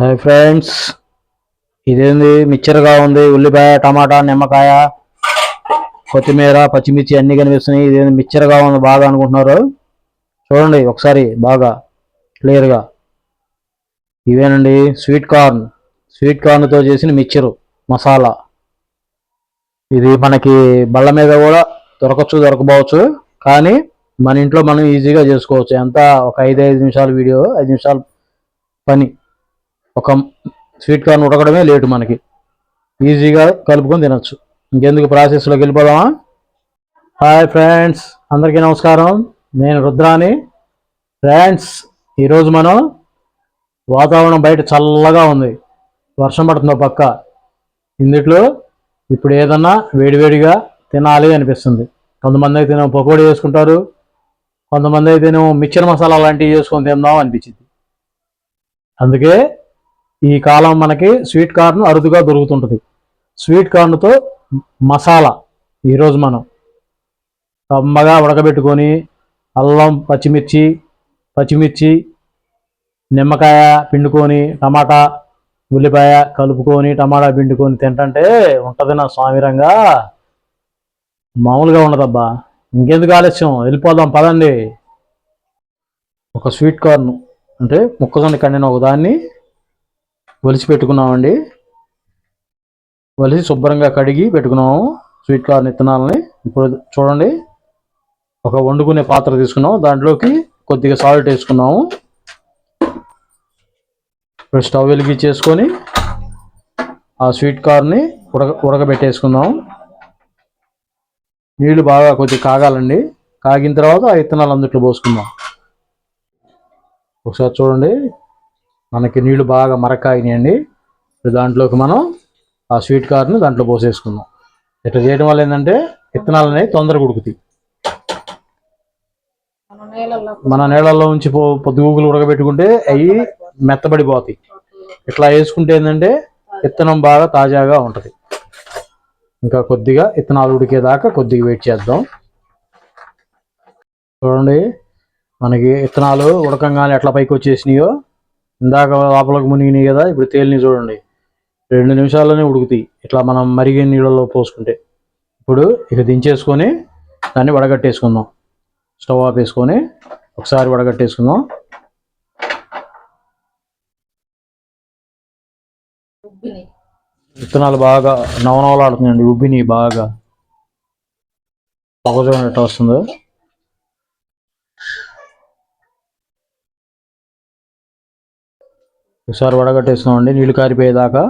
Hi friends, ఇదేంది మిక్చర్గా ఉంది. ఉల్లిపాయ, టమాటా, నిమ్మకాయ, కొత్తిమీర, పచ్చిమిర్చి అన్నీ కనిపిస్తున్నాయి. ఇదేంది మిక్చర్గా ఉంది బాగా అనుకుంటున్నారు. చూడండి ఒకసారి బాగా క్లియర్గా. ఇవేనండి స్వీట్ కార్న్తో చేసిన మిక్చరు మసాలా. ఇది మనకి బళ్ళ మీద కూడా దొరకవచ్చు, కానీ మన ఇంట్లో మనం ఈజీగా చేసుకోవచ్చు. ఎంత ఒక 5 నిమిషాల వీడియో, 5 నిమిషాల పని. ఒక స్వీట్ కార్న్ ఉడకడమే లేటు, మనకి ఈజీగా కలుపుకొని తినచ్చు. ఇంకెందుకు ప్రాసెస్లోకి వెళ్ళిపోదామా? హాయ్ ఫ్రెండ్స్, అందరికీ నమస్కారం. నేను రుద్రాని. ఫ్రెండ్స్, ఈరోజు మనం వాతావరణం బయట చల్లగా ఉంది, వర్షం పడుతుందో పక్క. ఇందుట్లో ఇప్పుడు ఏదన్నా వేడివేడిగా తినాలి అనిపిస్తుంది. కొంతమంది అయితేనేమో పకోడీ చేసుకుంటారు, కొంతమంది అయితేనేమో మిక్చర్ మసాలా లాంటివి చేసుకొని తిందాం అనిపించింది. అందుకే ఈ కాలం మనకి స్వీట్ కార్న్ అరుదుగా దొరుకుతుంటుంది. స్వీట్ కార్న్తో మసాలా ఈరోజు మనం కమ్మగా ఉడకబెట్టుకొని అల్లం, పచ్చిమిర్చి, నిమ్మకాయ పిండుకొని, టమాటా, ఉల్లిపాయ కలుపుకొని, టమాటా పిండుకొని తింటుంటే ఉంటుంది నా స్వామిరంగా. మామూలుగా ఉండదబ్బా. ఇంకెందుకు ఆలస్యం, వెళ్ళిపోదాం పదండి. ఒక స్వీట్ కార్న్ అంటే మొక్కజొన్న కండిన ఒక దాన్ని ఒలిచి పెట్టుకున్నామండి. ఒలిచి శుభ్రంగా కడిగి పెట్టుకున్నాము స్వీట్ కార్న్ విత్తనాలని. ఇప్పుడు చూడండి, ఒక వండుకునే పాత్ర తీసుకున్నాం, దాంట్లోకి కొద్దిగా సాల్ట్ వేసుకున్నాము. ఇప్పుడు స్టవ్ వెలిగించేసుకొని ఆ స్వీట్ కార్న్ని ఉడకబెట్టేసుకుందాం. నీళ్లు బాగా కొద్దిగా కాగాలండి. కాగిన తర్వాత ఆ విత్తనాలు అందుట్లో పోసుకుందాం. ఒకసారి చూడండి, మనకి నీళ్లు బాగా మరకాగినాయండి. దాంట్లోకి మనం ఆ స్వీట్ కార్న్ దాంట్లో పోసేసుకుందాం. ఇట్లా చేయడం వల్ల ఏంటంటే విత్తనాలు అనేవి తొందరగా ఉడుకుతాయి. మన నీళ్ళల్లో ఉంచి పొద్దుగూకులు ఉడకబెట్టుకుంటే అవి మెత్తబడిపోతాయి. ఇట్లా వేసుకుంటే ఏంటంటే విత్తనం బాగా తాజాగా ఉంటుంది. ఇంకా కొద్దిగా విత్తనాలు ఉడికేదాకా కొద్దిగా వెయిట్ చేద్దాం. చూడండి, మనకి విత్తనాలు ఉడకంగానే ఎట్లా పైకి వచ్చేసినాయో. ఇందాక లోపలికి మునిగినాయి కదా, ఇప్పుడు తేలిని చూడండి. 2 నిమిషాల్లోనే ఉడుకుతాయి ఇట్లా మనం మరిగే నీళ్ళలో పోసుకుంటే. ఇప్పుడు ఇక దించేసుకొని దాన్ని వడగట్టేసుకుందాం. స్టవ్ ఆఫ్ వేసుకొని ఒకసారి వడగట్టేసుకుందాం. విత్తనాలు బాగా నవనవలాడుతున్నాయండి, ఉబ్బిని బాగా. పొగ చూడండి ఎట్లా వస్తుందో. ఒకసారి వడగట్టేసుకున్నామండి నీళ్లు కారిపోయేదాకా.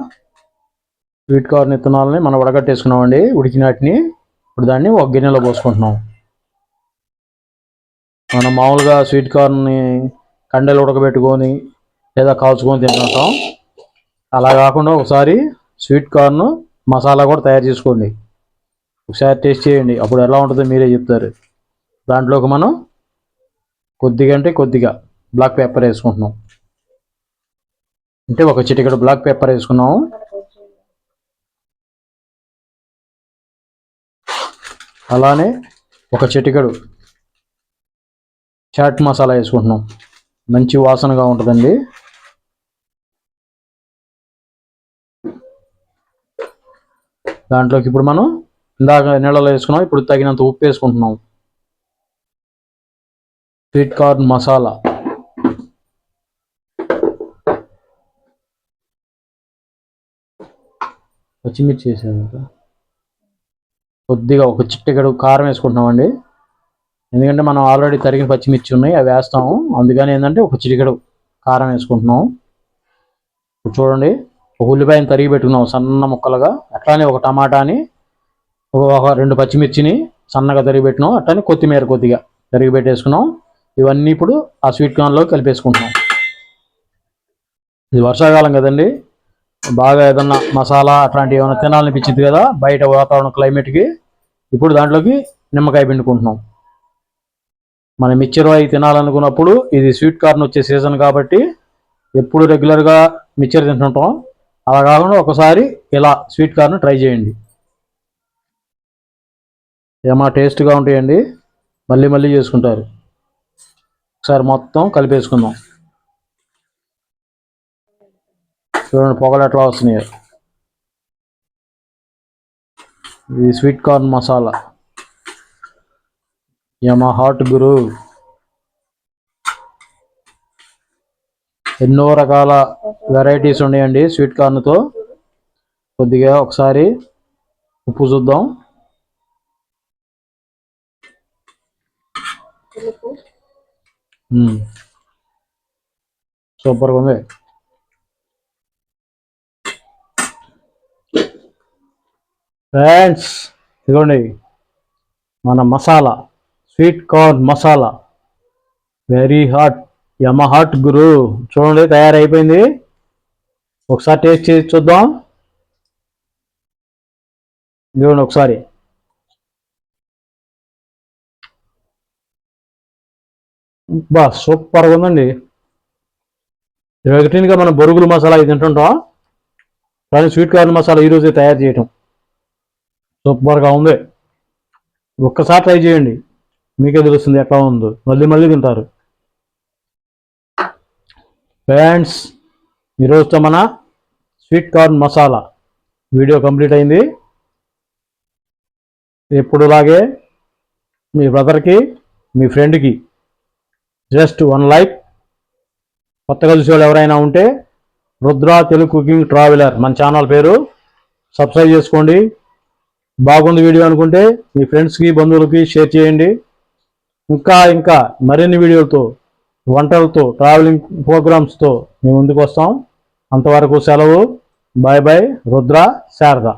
స్వీట్ కార్న్ విత్తనాలని మనం వడగట్టేసుకున్నామండి, ఉడికినటిని. ఇప్పుడు దాన్ని ఒక గిన్నెలో పోసుకుంటున్నాం. మనం మామూలుగా స్వీట్ కార్న్ని కండెలు ఉడకబెట్టుకొని లేదా కాల్చుకొని తింటుంటాం. అలా కాకుండా ఒకసారి స్వీట్ కార్న్ మసాలా కూడా తయారు చేసుకోండి. ఒకసారి టేస్ట్ చేయండి, అప్పుడు ఎలా ఉంటుందో మీరే చెప్తారు. దాంట్లోకి మనం కొద్దిగా బ్లాక్ పెప్పర్ వేసుకుంటున్నాం. అంటే ఒక చిటికెడు బ్లాక్ పెప్పర్ వేసుకున్నాము. అలానే ఒక చిటికెడు చాట్ మసాలా వేసుకుంటున్నాం. మంచి వాసనగా ఉంటుందండి. దాంట్లోకి ఇప్పుడు మనం ఇందాక నీళ్ళలో వేసుకున్నాం, ఇప్పుడు తగినంత ఉప్పు వేసుకుంటున్నాం. స్వీట్ కార్న్ మసాలా, పచ్చిమిర్చి వేసాక కొద్దిగా ఒక చిటికెడు కారం వేసుకుంటున్నామండి. ఎందుకంటే మనం ఆల్రెడీ తరిగిన పచ్చిమిర్చి ఉన్నాయి, అవి వేస్తాము. అందుకని ఏంటంటే ఒక చిటికెడు కారం వేసుకుంటున్నాం. ఇప్పుడు చూడండి, ఒక ఉల్లిపాయని తరిగి పెట్టుకున్నాం సన్న ముక్కలుగా. అట్లానే ఒక టమాటాని, ఒక 2 పచ్చిమిర్చిని సన్నగా తరిగి పెట్టినాం. అట్లానే కొత్తిమీర కొద్దిగా తరిగి పెట్టేసుకున్నాం. ఇవన్నీ ఇప్పుడు ఆ స్వీట్ కార్న్లో కలిపేసుకుంటున్నాం. ఇది వర్షాకాలం కదండి, బాగా ఏదన్నా మసాలా అట్లాంటివి ఏమైనా తినాలనిపించింది కదా బయట వాతావరణం క్లైమేట్కి. ఇప్పుడు దాంట్లోకి నిమ్మకాయ పిండుకుంటున్నాం. మన మిక్చర్ అవి తినాలనుకున్నప్పుడు, ఇది స్వీట్ కార్న్ వచ్చే సీజన్ కాబట్టి ఎప్పుడు రెగ్యులర్గా మిక్చర్ తింటుంటాం. అలా కాకుండా ఒకసారి ఇలా స్వీట్ కార్న్ ట్రై చేయండి, ఏమా టేస్ట్గా ఉంటాయండి. మళ్ళీ చేసుకుంటారు. ఒకసారి మొత్తం కలిపేసుకుందాం. చూడండి పొగలు ఎట్లా వస్తున్నాయి. ఇది స్వీట్ కార్న్ మసాలా యమ హాట్ గురు. ఎన్నో రకాల వెరైటీస్ ఉన్నాయండి స్వీట్ కార్న్తో. కొద్దిగా ఒకసారి ఉప్పు చూద్దాం. సూపర్గా ఉంది. ఫ్రెండ్స్ ఇదిగోండి మన masala, sweet corn masala very hot యమ హాట్ గురు. చూడండి తయారైపోయింది. ఒకసారి టేస్ట్ చేసి చూద్దాం. ఇదిగోండి ఒకసారి. బా సూపర్గా ఉందండి. రొటీన్గా మనం బొరుగుల మసాలా ఇది తింటుంటాం, కానీ స్వీట్ కార్న్ మసాలా ఈరోజే తయారు చేయటం సూపర్గా ఉంది. ఒక్కసారి ట్రై చేయండి, మీకే తెలుస్తుంది ఎట్లా ఉందో. మళ్ళీ మళ్ళీ తింటారు. ఫ్రెండ్స్ ఈరోజుతో మన sweet corn masala video complete అయింది. ఎప్పుడులాగే మీ బ్రదర్కి, మీ ఫ్రెండ్కి జస్ట్ 1 లైక్. కొత్తగా చూసేవాళ్ళు ఎవరైనా ఉంటే రుద్ర తెలుగు కుకింగ్ ట్రావెలర్ మన ఛానల్ పేరు, సబ్స్క్రైబ్ చేసుకోండి. బాగుంది వీడియో అనుకుంటే మీ ఫ్రెండ్స్కి, బంధువులకి షేర్ చేయండి. ఇంకా మరిన్ని వీడియోలతో, వంటలతో, ట్రావెలింగ్ ప్రోగ్రామ్స్తో మేము ముందుకు వస్తాం. అంతవరకు సెలవు. Bye bye. రుద్ర, శారద.